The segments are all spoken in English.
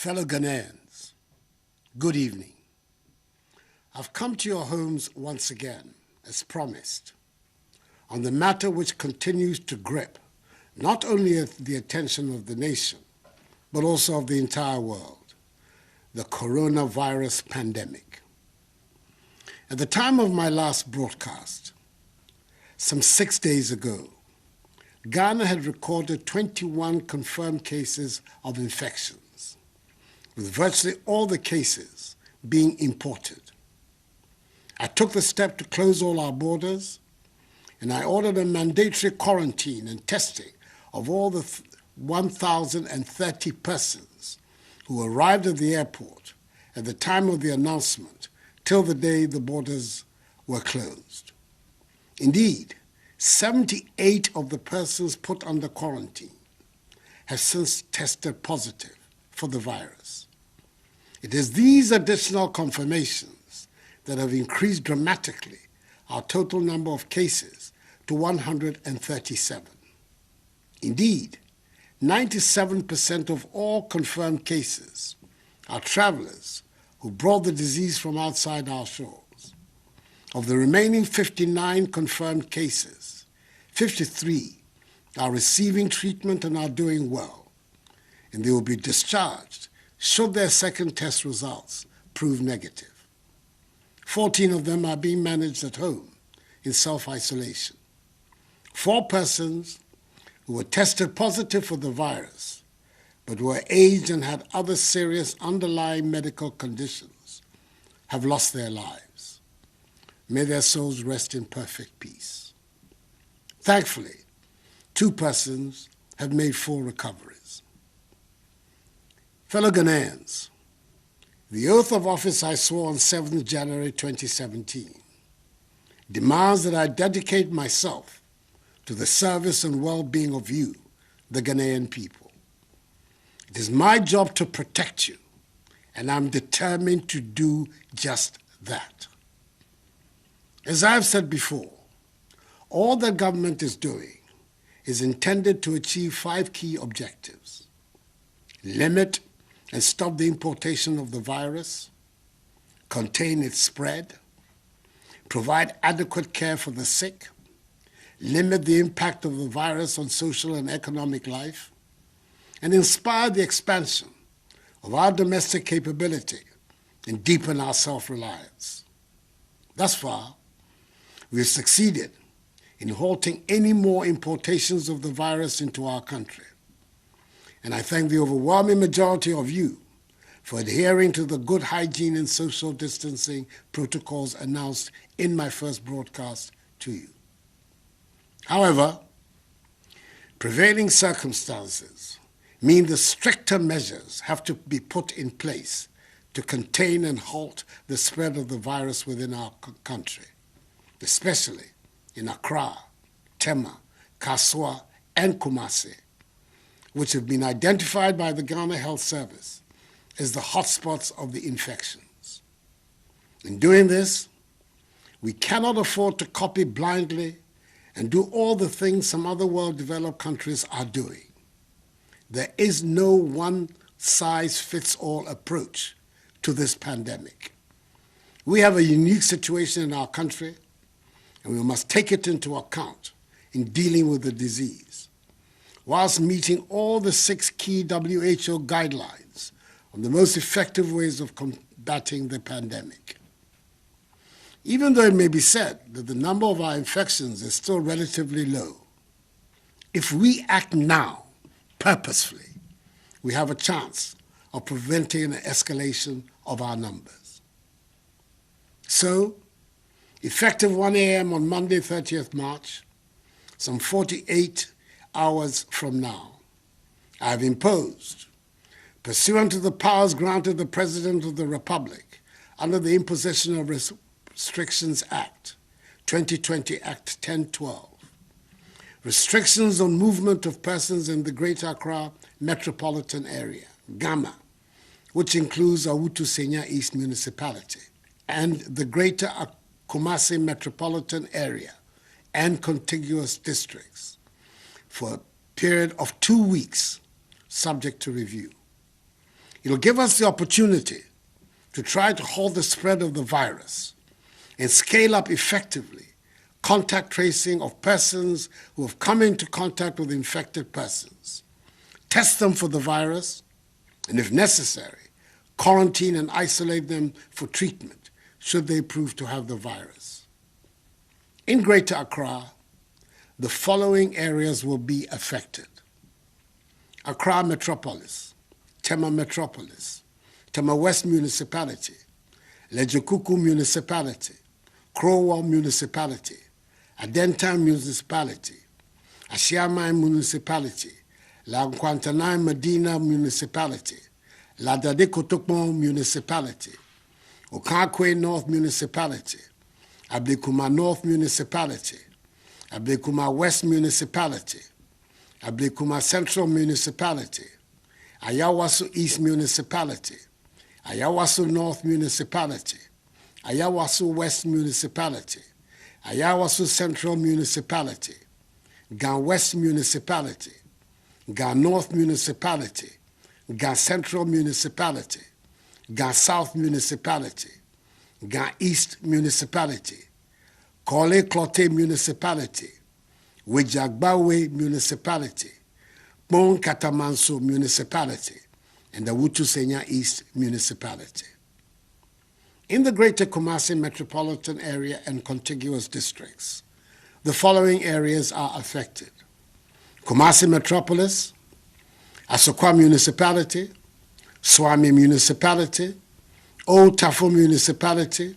Fellow Ghanaians, good evening. I've come to your homes once again, as promised, on the matter which continues to grip not only the attention of the nation, but also of the entire world, the coronavirus pandemic. At the time of my last broadcast, some 6 days ago, Ghana had recorded 21 confirmed cases of infections, with virtually all the cases being imported. I took the step to close all our borders, and I ordered a mandatory quarantine and testing of all the 1,030 persons who arrived at the airport at the time of the announcement till the day the borders were closed. Indeed, 78 of the persons put under quarantine have since tested positive for the virus. It is these additional confirmations that have increased dramatically our total number of cases to 137. Indeed, 97% of all confirmed cases are travelers who brought the disease from outside our shores. Of the remaining 59 confirmed cases, 53 are receiving treatment and are doing well, and they will be discharged should their second test results prove negative. 14 of them are being managed at home in self-isolation. 4 persons who were tested positive for the virus but were aged and had other serious underlying medical conditions have lost their lives. May their souls rest in perfect peace. Thankfully, 2 persons have made full recoveries. Fellow Ghanaians, the oath of office I swore on 7th January 2017 demands that I dedicate myself to the service and well-being of you, the Ghanaian people. It is my job to protect you, and I'm determined to do just that. As I've said before, all the government is doing is intended to achieve 5 key objectives: limit and stop the importation of the virus, contain its spread, provide adequate care for the sick, limit the impact of the virus on social and economic life, and inspire the expansion of our domestic capability and deepen our self-reliance. Thus far, we have succeeded in halting any more importations of the virus into our country. And I thank the overwhelming majority of you for adhering to the good hygiene and social distancing protocols announced in my first broadcast to you. However, prevailing circumstances mean the stricter measures have to be put in place to contain and halt the spread of the virus within our country, especially in Accra, Tema, Kaswa, and Kumasi, which have been identified by the Ghana Health Service as the hotspots of the infections. In doing this, we cannot afford to copy blindly and do all the things some other well-developed countries are doing. There is no one-size-fits-all approach to this pandemic. We have a unique situation in our country, and we must take it into account in dealing with the disease, whilst meeting all the 6 key WHO guidelines on the most effective ways of combating the pandemic. Even though it may be said that the number of our infections is still relatively low, if we act now, purposefully, we have a chance of preventing an escalation of our numbers. So, effective 1 a.m. on Monday, 30th March, some 48 hours from now, I have imposed, pursuant to the powers granted the President of the Republic under the Imposition of Restrictions Act, 2020 Act 1012, restrictions on movement of persons in the Greater Accra metropolitan area, GAMA, which includes Awutu Senya East Municipality, and the Greater Kumasi metropolitan area and contiguous districts for a period of 2 weeks, subject to review. It'll give us the opportunity to try to halt the spread of the virus and scale up effectively contact tracing of persons who have come into contact with infected persons, test them for the virus, and if necessary, quarantine and isolate them for treatment should they prove to have the virus. In Greater Accra, the following areas will be affected: Accra Metropolis, Tema Metropolis, Tema West Municipality, Lejekuku Municipality, Krowa Municipality, Adentan Municipality, Ashiamai Municipality, La Nkwantanai Medina Municipality, La Dade Kotokpon Municipality, Okakwe North Municipality, Ablekuma North Municipality, Ablekuma West Municipality, Ablekuma Central Municipality, Ayawaso East Municipality, Ayawaso North Municipality, Ayawaso West Municipality, Ayawaso Central Municipality, Gan West Municipality, Gan North Municipality, Gan Central Municipality, Gan South Municipality, Gan East Municipality, Kole Klote Municipality, Wejagbawe Municipality, Bon Katamanso Municipality, and the Wutusenya East Municipality. In the Greater Kumasi Metropolitan Area and contiguous districts, the following areas are affected: Kumasi Metropolis, Asokwa Municipality, Swami Municipality, Old Tafo Municipality,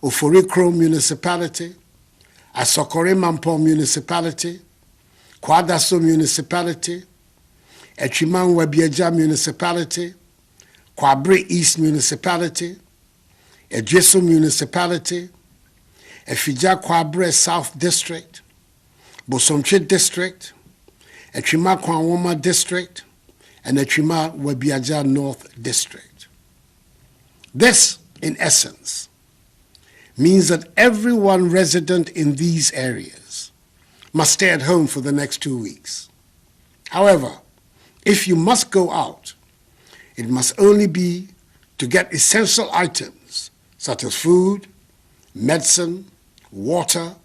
Oforikro Municipality, Asokore Mampo Municipality, Kwadaso Municipality, Echiman Webieja Municipality, Kwabre East Municipality, Ejeso Municipality, Efija Kwabre South District, Bosomche District, Echima Kwanwoma District, and Echima Webiaja North District. This, in essence, means that everyone resident in these areas must stay at home for the next 2 weeks. However, if you must go out, it must only be to get essential items such as food, medicine, water,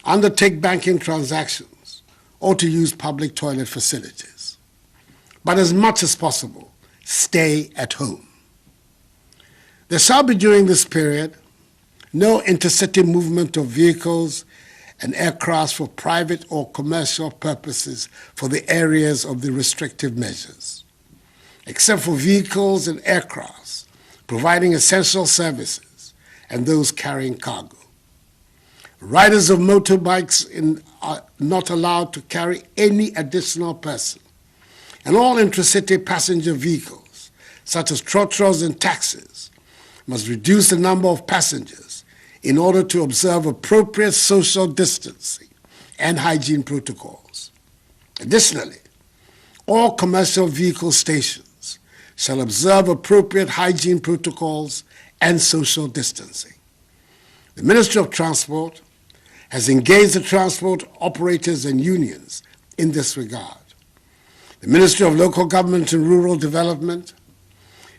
undertake banking transactions, or to use public toilet facilities. But as much as possible, stay at home. There shall be during this period no intercity movement of vehicles and aircraft for private or commercial purposes for the areas of the restrictive measures, except for vehicles and aircrafts providing essential services and those carrying cargo. Riders of motorbikes are not allowed to carry any additional person, and all intracity passenger vehicles, such as trotros and taxis, must reduce the number of passengers in order to observe appropriate social distancing and hygiene protocols. Additionally, all commercial vehicle stations shall observe appropriate hygiene protocols and social distancing. The Ministry of Transport has engaged the transport operators and unions in this regard. The Ministry of Local Government and Rural Development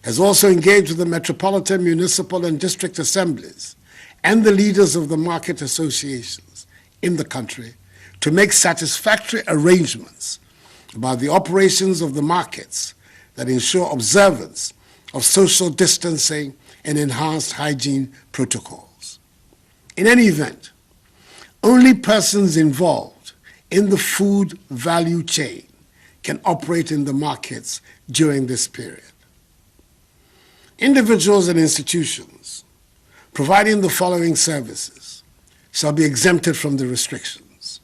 has also engaged with the metropolitan, municipal, and district assemblies and the leaders of the market associations in the country to make satisfactory arrangements about the operations of the markets that ensure observance of social distancing and enhanced hygiene protocols. In any event, only persons involved in the food value chain can operate in the markets during this period. Individuals and institutions providing the following services shall be exempted from the restrictions: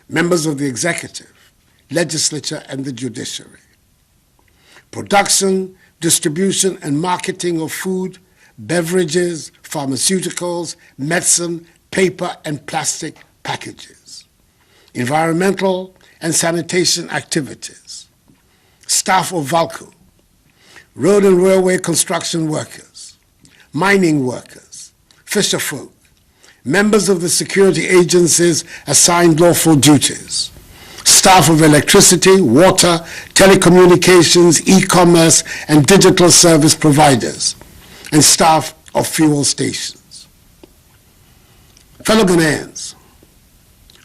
members of the executive, legislature, and the judiciary. Production, distribution, and marketing of food, beverages, pharmaceuticals, medicine, paper, and plastic packages. Environmental and sanitation activities. Staff of VALCO, road and railway construction workers, mining workers, fisherfolk, members of the security agencies assigned lawful duties, staff of electricity, water, telecommunications, e-commerce, and digital service providers, and staff of fuel stations. Fellow Ghanaians,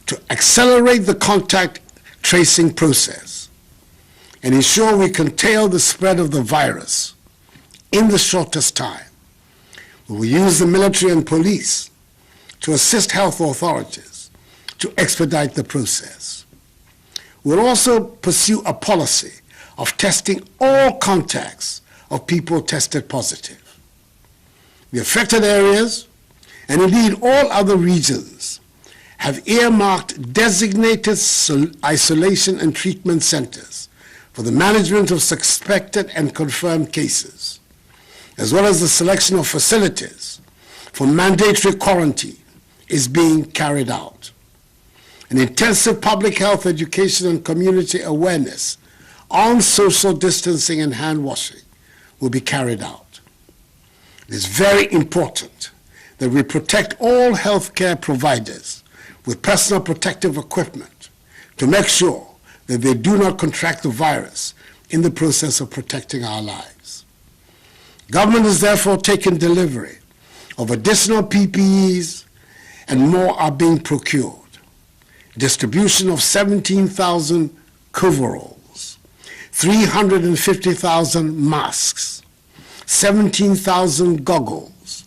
to accelerate the contact tracing process and ensure we curtail the spread of the virus in the shortest time, we will use the military and police to assist health authorities to expedite the process. We'll also pursue a policy of testing all contacts of people tested positive. The affected areas, and indeed all other regions, have earmarked designated isolation and treatment centers for the management of suspected and confirmed cases, as well as the selection of facilities for mandatory quarantine is being carried out. An intensive public health education and community awareness on social distancing and hand washing will be carried out. It is very important that we protect all healthcare providers with personal protective equipment to make sure that they do not contract the virus in the process of protecting our lives. Government has therefore taken delivery of additional PPEs and more are being procured. Distribution of 17,000 coveralls, 350,000 masks, 17,000 goggles,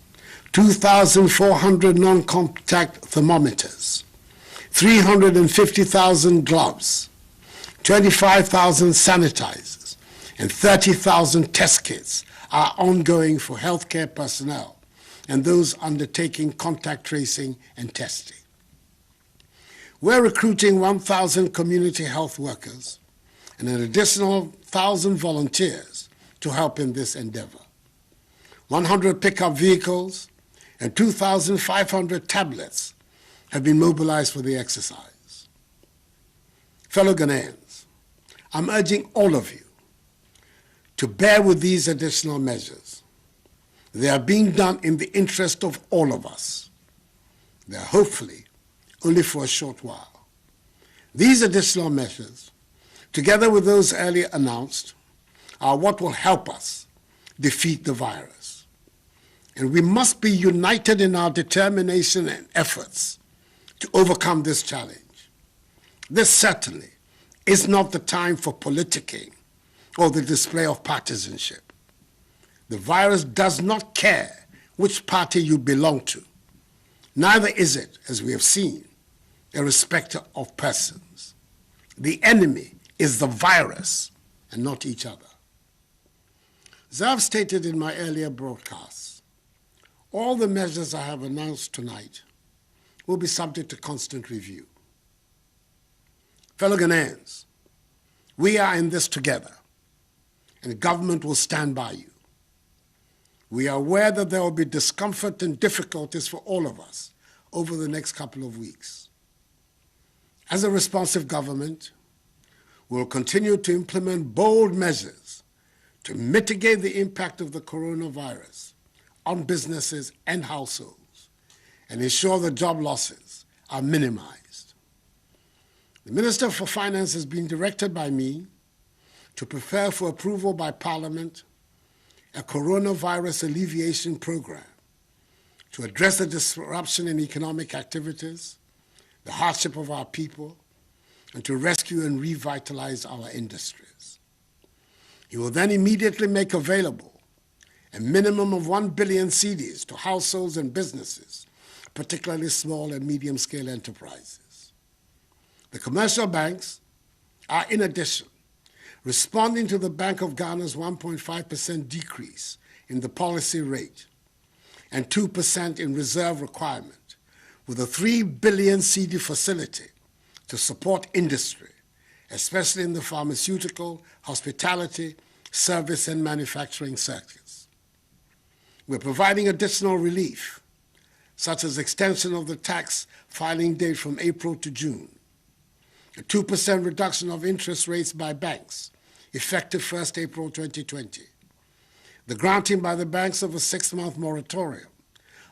2,400 non-contact thermometers, 350,000 gloves, 25,000 sanitizers, and 30,000 test kits are ongoing for healthcare personnel and those undertaking contact tracing and testing. We're recruiting 1,000 community health workers and an additional 1,000 volunteers to help in this endeavor. 100 pickup vehicles and 2,500 tablets have been mobilized for the exercise. Fellow Ghanaians, I'm urging all of you to bear with these additional measures. They are being done in the interest of all of us. They are hopefully only for a short while. These additional measures, together with those earlier announced, are what will help us defeat the virus. And we must be united in our determination and efforts to overcome this challenge. This certainly is not the time for politicking or the display of partisanship. The virus does not care which party you belong to. Neither is it, as we have seen, a respecter of persons. The enemy is the virus and not each other. As I've stated in my earlier broadcasts, all the measures I have announced tonight will be subject to constant review. Fellow Ghanaians, we are in this together, and government will stand by you. We are aware that there will be discomfort and difficulties for all of us over the next couple of weeks. As a responsive government, we will continue to implement bold measures to mitigate the impact of the coronavirus on businesses and households and ensure that job losses are minimized. The Minister for Finance has been directed by me to prepare for approval by Parliament a coronavirus alleviation program to address the disruption in economic activities, the hardship of our people, and to rescue and revitalize our industries. He will then immediately make available a minimum of 1 billion cedis to households and businesses, particularly small and medium-scale enterprises. The commercial banks are, in addition, responding to the Bank of Ghana's 1.5% decrease in the policy rate and 2% in reserve requirement, with a 3 billion cedi facility to support industry, especially in the pharmaceutical, hospitality, service, and manufacturing sectors. We're providing additional relief, such as extension of the tax filing date from April to June, a 2% reduction of interest rates by banks, effective 1st April 2020, the granting by the banks of a 6-month moratorium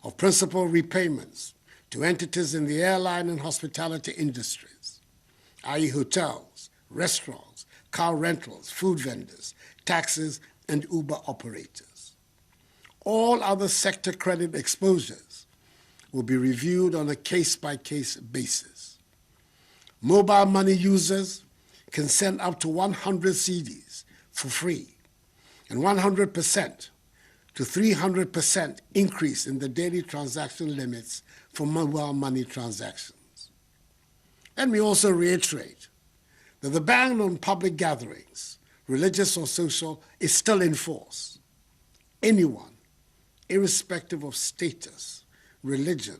of principal repayments to entities in the airline and hospitality industries, i.e. hotels, restaurants, car rentals, food vendors, taxis, and Uber operators. All other sector credit exposures will be reviewed on a case-by-case basis. Mobile money users can send up to 100 cedis for free, and 100% to 300% increase in the daily transaction limits for mobile money transactions. Let me also reiterate that the ban on public gatherings, religious or social, is still in force. Anyone, irrespective of status, religion,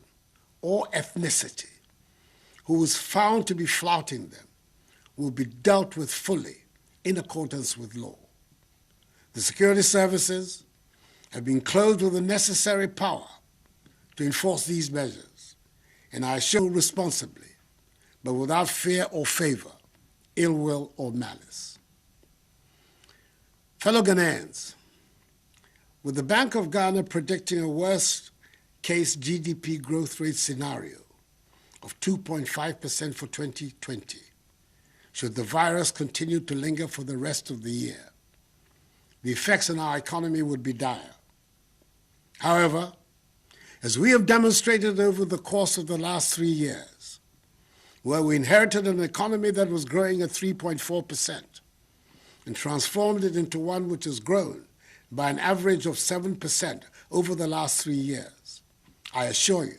or ethnicity, who is found to be flouting them will be dealt with fully in accordance with law. The security services have been clothed with the necessary power to enforce these measures, and I assure responsibly, but without fear or favor, ill will or malice. Fellow Ghanaians, with the Bank of Ghana predicting a worst-case GDP growth rate scenario of 2.5% for 2020, should the virus continue to linger for the rest of the year, the effects on our economy would be dire. However, as we have demonstrated over the course of the last 3 years, where we inherited an economy that was growing at 3.4% and transformed it into one which has grown by an average of 7% over the last 3 years, I assure you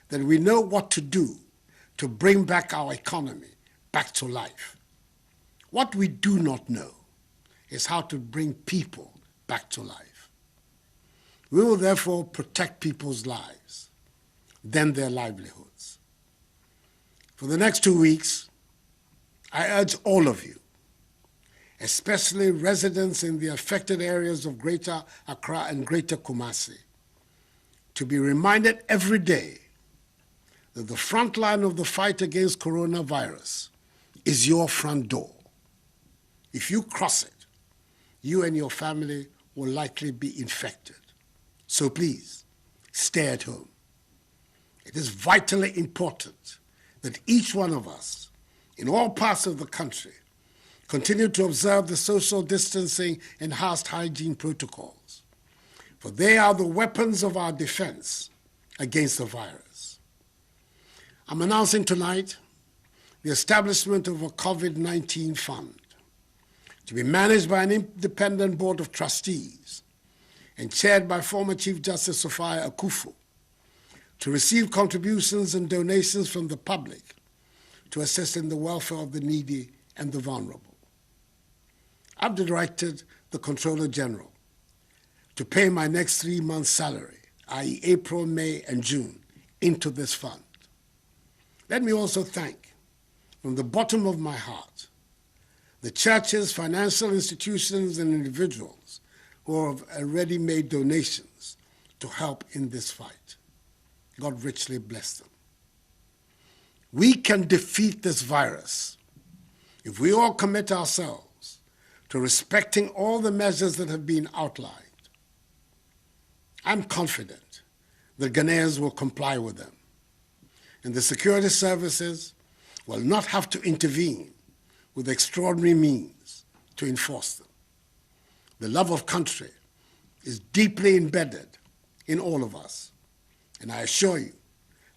that we know what to do to bring back our economy back to life. What we do not know is how to bring people back to life. We will therefore protect people's lives, then their livelihoods. For the next 2 weeks, I urge all of you, especially residents in the affected areas of Greater Accra and Greater Kumasi, to be reminded every day that the front line of the fight against coronavirus is your front door. If you cross it, you and your family will likely be infected. So please, stay at home. It is vitally important that each one of us, in all parts of the country, continue to observe the social distancing and house hygiene protocols, for they are the weapons of our defense against the virus. I'm announcing tonight the establishment of a COVID-19 fund to be managed by an independent board of trustees and chaired by former Chief Justice Dankwah Akuffu, to receive contributions and donations from the public to assist in the welfare of the needy and the vulnerable. I've directed the Controller General to pay my next 3 months' salary, i.e. April, May, and June, into this fund. Let me also thank, from the bottom of my heart, the churches, financial institutions, and individuals who have already made donations to help in this fight. God richly bless them. We can defeat this virus if we all commit ourselves to respecting all the measures that have been outlined. I'm confident that Ghanaians will comply with them, and the security services will not have to intervene with extraordinary means to enforce them. The love of country is deeply embedded in all of us, and I assure you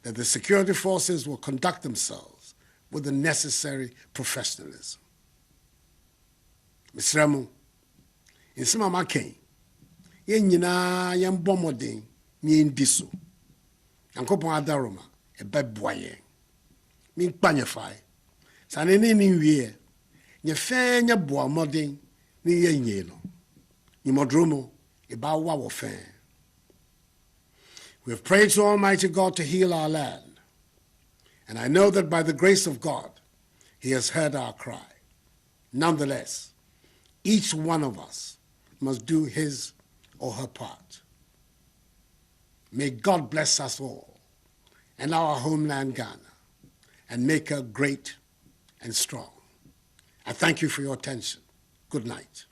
that the security forces will conduct themselves with the necessary professionalism. Mr. Ramo, in some of my cane, yen yina yen bomodin ni ndiso. Yankopon adaroma e beboyen. Min panyefai. Sanene ni wie. Nye fe nye boa modin ni yen yeno. Ni modromo e ba wa wo fe. We have prayed to Almighty God to heal our land, and I know that by the grace of God, He has heard our cry. Nonetheless, each one of us must do his or her part. May God bless us all and our homeland Ghana, and make her great and strong. I thank you for your attention. Good night.